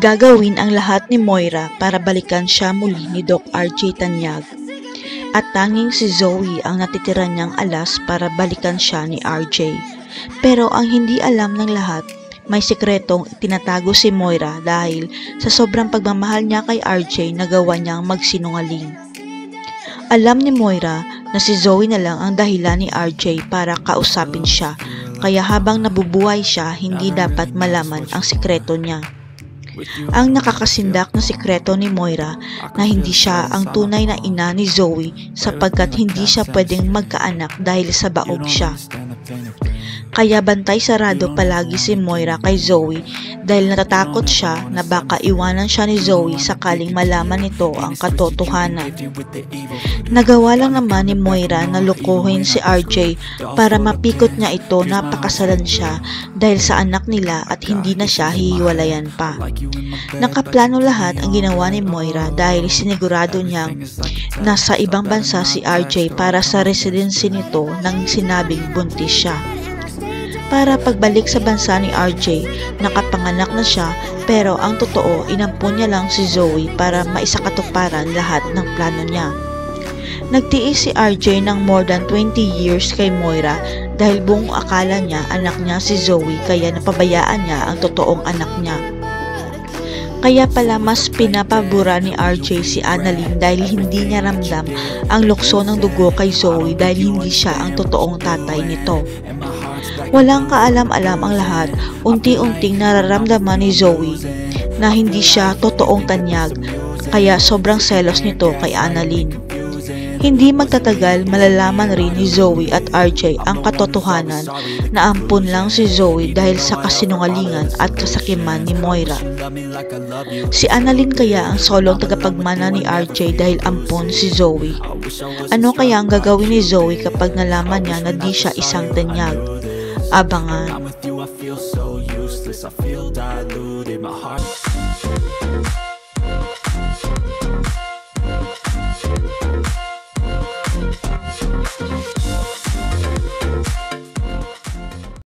Gagawin ang lahat ni Moira para balikan siya muli ni Doc RJ Tanyag. At tanging si Zoe ang natitira niyang alas para balikan siya ni RJ. Pero ang hindi alam ng lahat, may sikretong tinatago si Moira dahil sa sobrang pagmamahal niya kay RJ nagawa niyang magsinungaling. Alam ni Moira na si Zoe na lang ang dahilan ni RJ para kausapin siya, kaya habang nabubuhay siya hindi dapat malaman ang sikreto niya. Ang nakakasindak na sikreto ni Moira na hindi siya ang tunay na ina ni Zoe sapagkat hindi siya pwedeng magkaanak dahil sa baog siya. Kaya bantay sarado palagi si Moira kay Zoe dahil natatakot siya na baka iwanan siya ni Zoe sakaling malaman nito ang katotohanan. Nagawa lang naman ni Moira na lukuhin si RJ para mapikot niya ito na pakasalan siya dahil sa anak nila at hindi na siya hihiwalayan pa. Nakaplano lahat ang ginawa ni Moira dahil sinigurado niyang nasa ibang bansa si RJ para sa residency nito nang sinabing buntis siya. Para pagbalik sa bansa ni RJ, nakapanganak na siya pero ang totoo inampun niya lang si Zoe para maisakatuparan lahat ng plano niya. Nagtiis si RJ ng more than 20 years kay Moira dahil buong akala niya anak niya si Zoe kaya napabayaan niya ang totoong anak niya. Kaya pala mas pinapabura ni RJ si Annalyn dahil hindi niya ramdam ang lukso ng dugo kay Zoe dahil hindi siya ang totoong tatay nito. Walang kaalam-alam ang lahat, unti-unting nararamdaman ni Zoe na hindi siya totoong tanyag, kaya sobrang selos nito kay Annalyn. Hindi magtatagal malalaman rin ni Zoe at RJ ang katotohanan na ampun lang si Zoe dahil sa kasinungalingan at kasakiman ni Moira. Si Annalyn kaya ang solong tagapagmana ni RJ dahil ampun si Zoe. Ano kaya ang gagawin ni Zoe kapag nalaman niya na di siya isang tanyag? Abangan. I feel diluted, my heart